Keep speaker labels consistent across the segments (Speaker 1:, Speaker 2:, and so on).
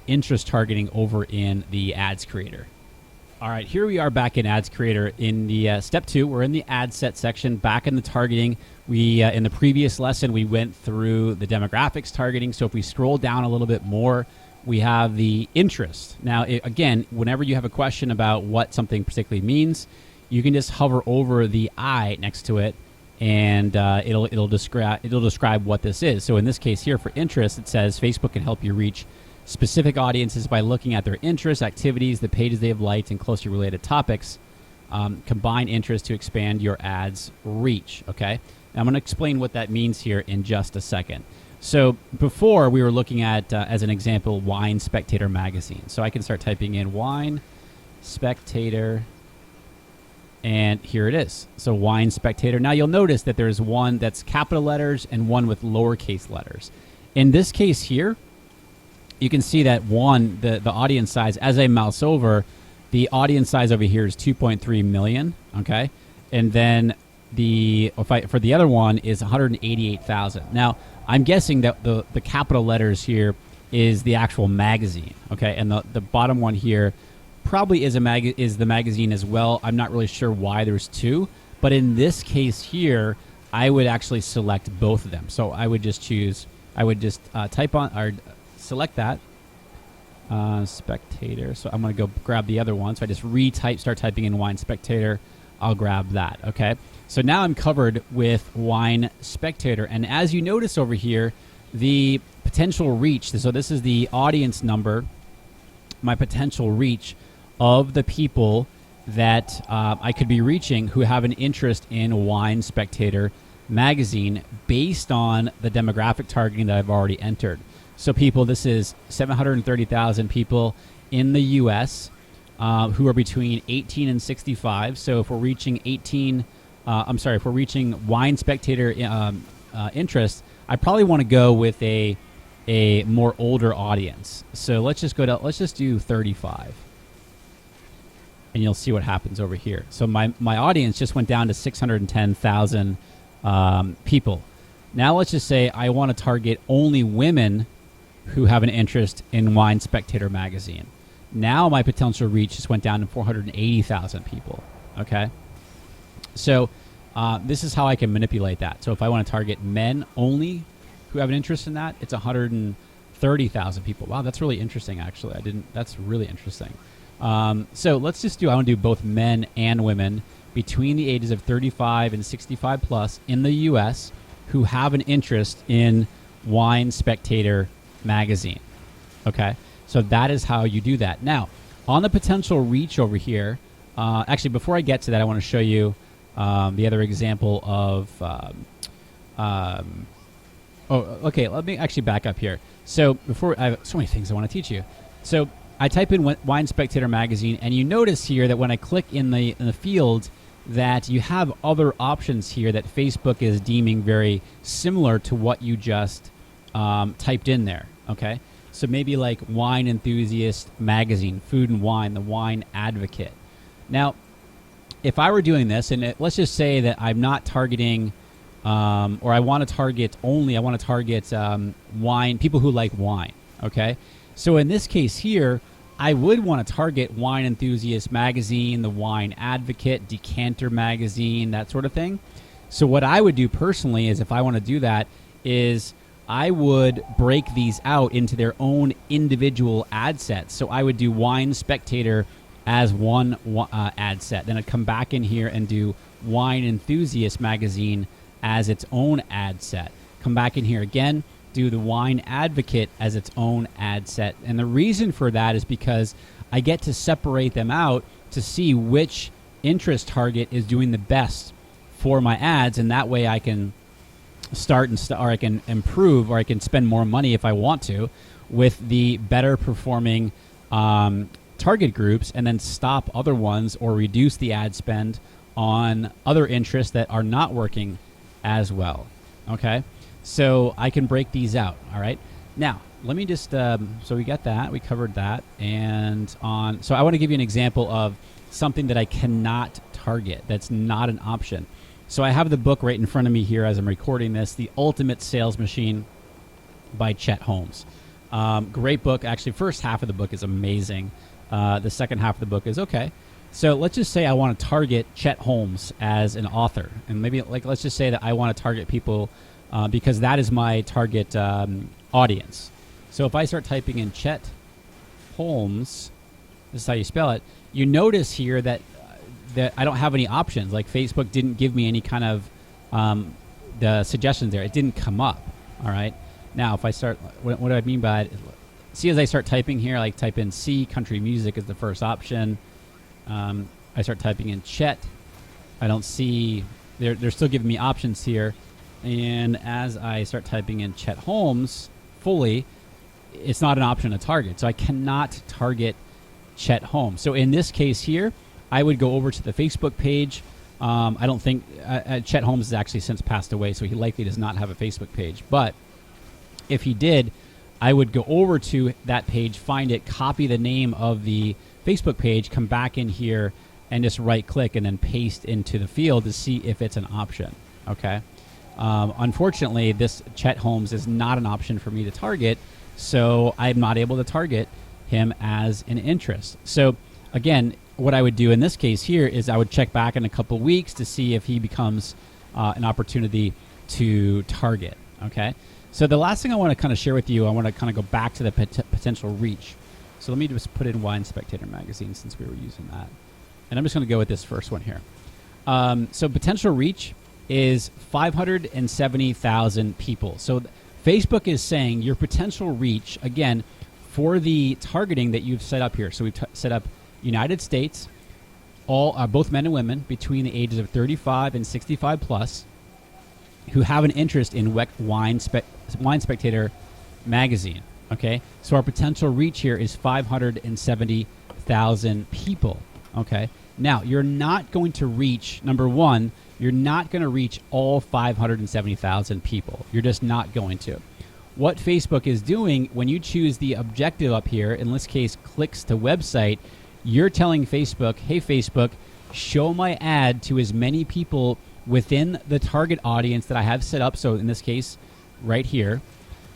Speaker 1: interest targeting over in the Ads Creator. All right, here we are back in Ads Creator in the step 2. We're in the ad set section, back in the targeting. We in the previous lesson, we went through the demographics targeting. So if we scroll down a little bit more, we have the interest. Now, again, whenever you have a question about what something particularly means, you can just hover over the I next to it, and it'll describe what this is. So in this case here for interest, it says Facebook can help you reach specific audiences by looking at their interests, activities, the pages they have liked, and closely related topics. Combine interest to expand your ads reach. Okay, now I'm going to explain what that means here in just a second. So before we were looking at, as an example, Wine Spectator magazine. So I can start typing in Wine Spectator, and here it is. So Wine Spectator. Now you'll notice that there's one that's capital letters and one with lowercase letters. In this case here, you can see that one, the audience size, as I mouse over, the audience size over here is 2.3 million, okay? And then for the other one is 188,000. Now, I'm guessing that the capital letters here is the actual magazine, okay? And the bottom one here probably is the magazine as well. I'm not really sure why there's two, but in this case here, I would actually select both of them. So I would just type on, or select that, Spectator. So I'm going to go grab the other one. So I just start typing in Wine Spectator. I'll grab that, okay? So now I'm covered with Wine Spectator. And as you notice over here, the potential reach, so this is the audience number, my potential reach of the people that I could be reaching who have an interest in Wine Spectator magazine based on the demographic targeting that I've already entered. So people, this is 730,000 people in the U.S. Who are between 18 and 65. So if we're reaching if we're reaching Wine Spectator interest, I probably want to go with a more older audience. So let's just do 35. And you'll see what happens over here. So my audience just went down to 610,000 people. Now let's just say I want to target only women who have an interest in Wine Spectator magazine. Now my potential reach just went down to 480,000 people, okay? So this is how I can manipulate that. So if I want to target men only who have an interest in that, it's 130,000 people. Wow, that's really interesting, actually. That's really interesting. So let's just I want to do both men and women between the ages of 35 and 65 plus in the U.S. who have an interest in Wine Spectator magazine. Okay, so that is how you do that. Now, on the potential reach over here, actually, before I get to that, I want to show you the other example of. Okay. Let me actually back up here. So before I have so many things I want to teach you. So I type in Wine Spectator magazine, and you notice here that when I click in the field, that you have other options here that Facebook is deeming very similar to what you just typed in there. Okay, so maybe like Wine Enthusiast magazine, Food and Wine, the Wine Advocate. Now, if I were doing this, and let's just say that I'm not targeting, or I want to target wine, people who like wine. Okay, so in this case here, I would want to target Wine Enthusiast magazine, the Wine Advocate, Decanter magazine, that sort of thing. So what I would do personally is, if I want to do that, is I would break these out into their own individual ad sets. So I would do Wine Spectator as one ad set. Then I'd come back in here and do Wine Enthusiast magazine as its own ad set. Come back in here again, do the Wine Advocate as its own ad set. And the reason for that is because I get to separate them out to see which interest target is doing the best for my ads, and that way I can or I can improve, or I can spend more money if I want to with the better performing target groups, and then stop other ones or reduce the ad spend on other interests that are not working as well. Okay, so I can break these out. All right, now let me just so we got that, we covered that, and so I want to give you an example of something that I cannot target, that's not an option. So I have the book right in front of me here as I'm recording this, The Ultimate Sales Machine by Chet Holmes. Great book. Actually, first half of the book is amazing. The second half of the book is okay. So let's just say I want to target Chet Holmes as an author. And maybe let's just say that I want to target people because that is my target audience. So if I start typing in Chet Holmes, this is how you spell it, you notice here that I don't have any options. Like Facebook didn't give me any kind of the suggestions there. It didn't come up. All right. Now, if I start, what do I mean by it? See, as I start typing here, like type in C, country music is the first option. I start typing in Chet. I don't see, they're still giving me options here. And as I start typing in Chet Holmes fully, it's not an option to target. So I cannot target Chet Holmes. So in this case here, I would go over to the Facebook page. I don't think Chet Holmes has actually since passed away, so he likely does not have a Facebook page. But if he did, I would go over to that page, find it, copy the name of the Facebook page, come back in here, and just right-click and then paste into the field to see if it's an option. Okay. Unfortunately, this Chet Holmes is not an option for me to target, so I'm not able to target him as an interest. So again, what I would do in this case here is I would check back in a couple weeks to see if he becomes an opportunity to target. Okay. So the last thing I want to kind of share with you, I want to kind of go back to the potential reach. So let me just put in Wine Spectator magazine since we were using that. And I'm just going to go with this first one here. So potential reach is 570,000 people. So Facebook is saying your potential reach, again, for the targeting that you've set up here. So we've set up United States, both men and women between the ages of 35 and 65 plus, who have an interest in Wine Spectator magazine. Okay, so our potential reach here is 570,000 people. Okay, now you're not going to reach, number one, you're not going to reach all 570,000 people. You're just not going to. What Facebook is doing when you choose the objective up here, in this case, clicks to website, you're telling Facebook, hey, Facebook, show my ad to as many people within the target audience that I have set up. So in this case, right here,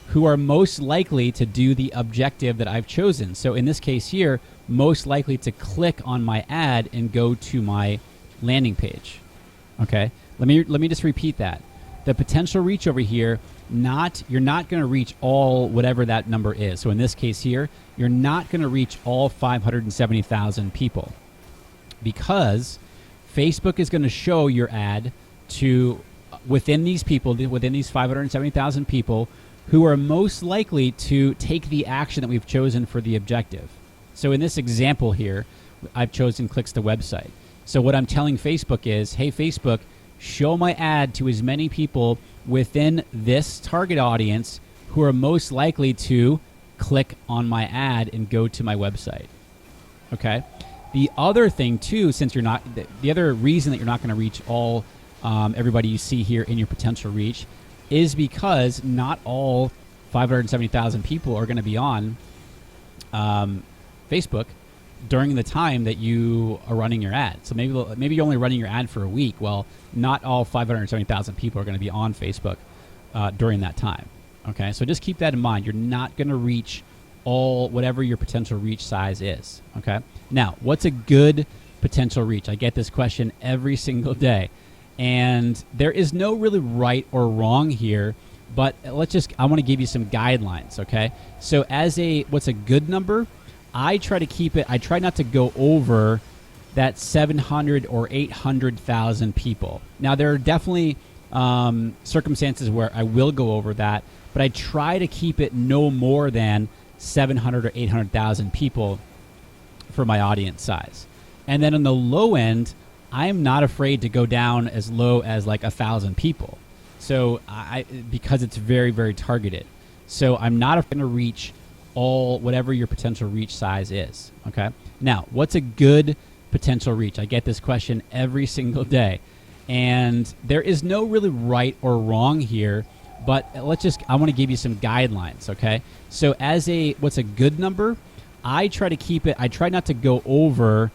Speaker 1: who are most likely to do the objective that I've chosen. So in this case here, most likely to click on my ad and go to my landing page. Okay, let me just repeat that. The potential reach over here, you're not going to reach all whatever that number is. So in this case here, you're not going to reach all 570,000 people because Facebook is going to show your ad to within these people, within these 570,000 people who are most likely to take the action that we've chosen for the objective. So in this example here, I've chosen clicks to website. So what I'm telling Facebook is, hey, Facebook, show my ad to as many people within this target audience who are most likely to click on my ad and go to my website. Okay? The other thing, too, since you're not, the other reason that you're not going to reach all everybody you see here in your potential reach is because not all 570,000 people are going to be on Facebook during the time that you are running your ad. So maybe you're only running your ad for a week. Well, not all 570,000 people are going to be on Facebook during that time. Okay, so just keep that in mind. You're not going to reach all whatever your potential reach size is. Okay, now what's a good potential reach? I get this question every single day, and there is no really right or wrong here. But I want to give you some guidelines. Okay, so what's a good number? I try to keep it. I try not to go over that 700 or 800,000 people. Now there are definitely circumstances where I will go over that, but I try to keep it no more than 700 or 800,000 people for my audience size. And then on the low end, I am not afraid to go down as low as like 1,000 people. So because it's very, very targeted. So I'm not going to reach all whatever your potential reach size is. Okay. Now, what's a good potential reach? I get this question every single day, and there is no really right or wrong here. But I want to give you some guidelines. Okay. So what's a good number? I try to keep it. I try not to go over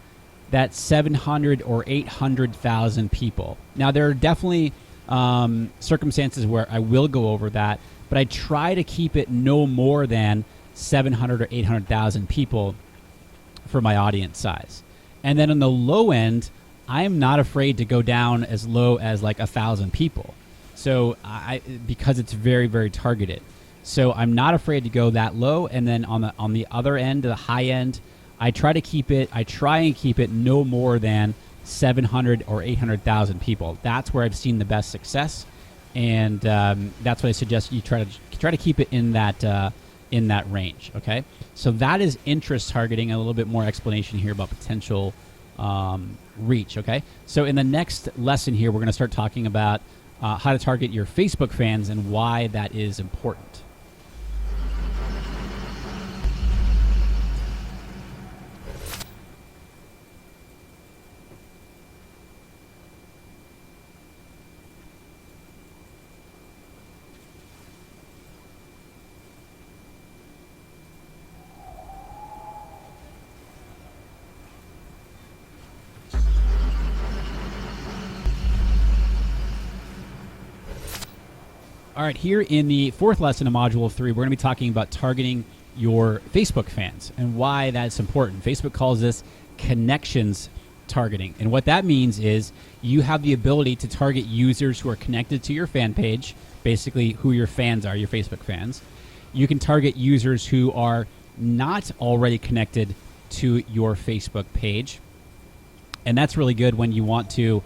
Speaker 1: that 700 or 800,000 people. Now there are definitely circumstances where I will go over that, but I try to keep it no more than 700 or 800,000 people for my audience size. And then on the low end, I am not afraid to go down as low as like 1,000 people. So because it's very, very targeted. So I'm not afraid to go that low. And then on the other end, the high end, I try and keep it no more than 700 or 800,000 people. That's where I've seen the best success. And that's what I suggest you try to keep it in that range. Okay. So that is interest targeting. A little bit more explanation here about potential reach. Okay. So in the next lesson here, we're going to start talking about how to target your Facebook fans and why that is important. All right, here in the fourth lesson of Module 3, we're going to be talking about targeting your Facebook fans and why that's important. Facebook calls this connections targeting. And what that means is you have the ability to target users who are connected to your fan page, basically who your fans are, your Facebook fans. You can target users who are not already connected to your Facebook page. And that's really good when you want to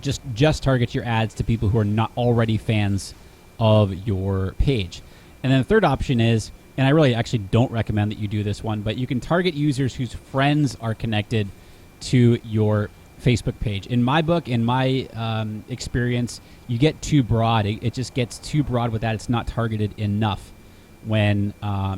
Speaker 1: just target your ads to people who are not already fans of your page. And then the third option is, and I really actually don't recommend that you do this one, but you can target users whose friends are connected to your Facebook page. In my book, in my experience, you get too broad. It just gets too broad with that. It's not targeted enough when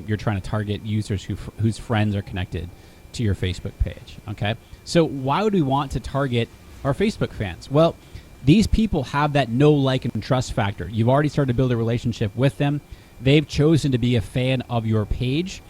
Speaker 1: you're trying to target users whose friends are connected to your Facebook page. Okay, so why would we want to target our Facebook fans? Well, these people have that know, like, and trust factor. You've already started to build a relationship with them. They've chosen to be a fan of your page.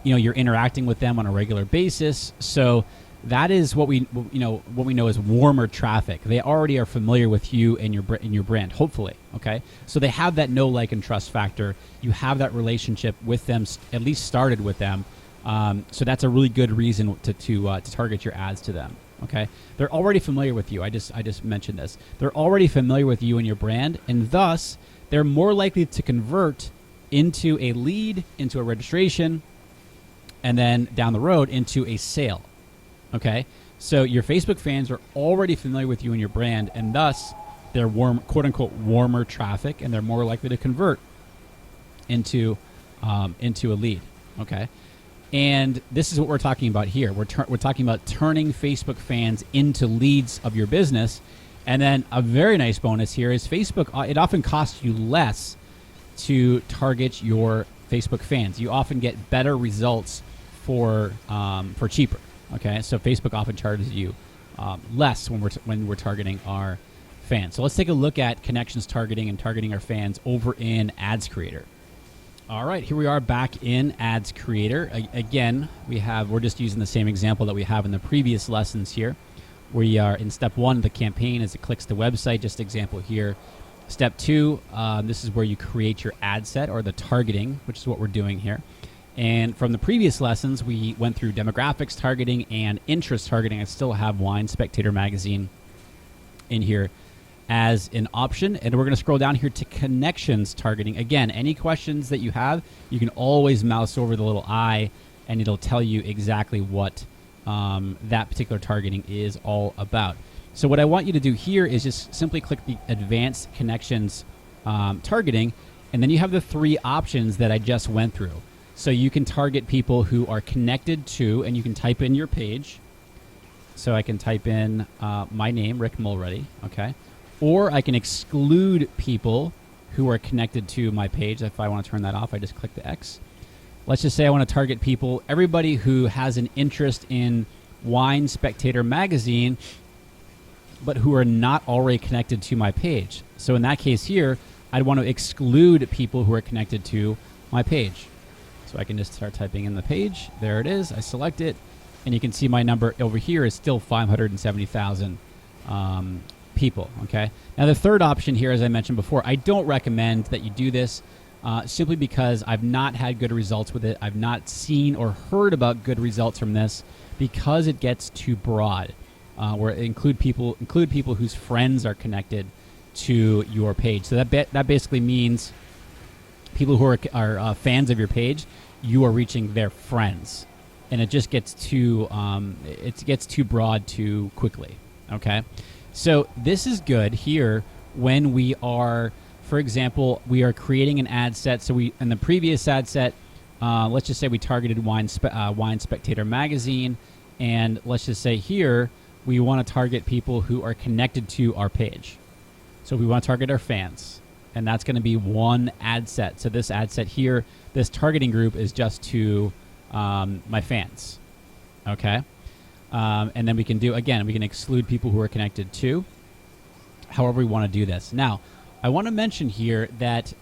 Speaker 1: You're interacting with them on a regular basis. So that is what we know as warmer traffic. They already are familiar with you and your brand, hopefully. Okay, so they have that know, like, and trust factor. You have that relationship with them, at least started with them. So that's a really good reason to target your ads to them. Okay, they're already familiar with you. I just mentioned this. They're already familiar with you and your brand, and thus they're more likely to convert into a lead, into a registration, and then down the road into a sale. Okay, so your Facebook fans are already familiar with you and your brand, and thus they're quote unquote warmer traffic, and they're more likely to convert into a lead. Okay. And this is what we're talking about here. We're talking about turning Facebook fans into leads of your business. And then a very nice bonus here is Facebook. It often costs you less to target your Facebook fans. You often get better results for cheaper. Okay, so Facebook often charges you less when we're targeting our fans. So let's take a look at connections targeting and targeting our fans over in Ads Creator. All right, here we are back in Ads Creator. Again, we're just using the same example that we have in the previous lessons here. We are in step 1 of the campaign as it clicks the website, just example here. Step 2, this is where you create your ad set or the targeting, which is what we're doing here. And from the previous lessons, we went through demographics targeting and interest targeting. I still have Wine Spectator Magazine in here as an option, and we're going to scroll down here to connections targeting. Again, any questions that you have, you can always mouse over the little I and it'll tell you exactly what that particular targeting is all about. So what I want you to do here is just simply click the advanced connections targeting, and then you have the 3 options that I just went through. So you can target people who are connected to, and you can type in your page. So I can type in my name, Rick Mulready, okay? Or I can exclude people who are connected to my page. If I want to turn that off, I just click the X. Let's just say I want to target everybody who has an interest in Wine Spectator Magazine, but who are not already connected to my page. So in that case here, I'd want to exclude people who are connected to my page. So I can just start typing in the page. There it is. I select it, and you can see my number over here is still 570,000 people. Okay. Now the third option here, as I mentioned before, I don't recommend that you do this. simply because I've not had good results with it. I've not seen or heard about good results from this because it gets too broad, where it include people whose friends are connected to your page. So that basically means people who are fans of your page, you are reaching their friends, and it just gets too broad too quickly. Okay, so this is good here when we are, for example, we are creating an ad set. So we, in the previous ad set, let's just say we targeted Wine Spectator magazine, and let's just say here we want to target people who are connected to our page. So we want to target our fans, and that's going to be one ad set. So this ad set here, this targeting group is just to my fans. Okay, and then we can exclude people who are connected to. However we want to do this. Now, I want to mention here that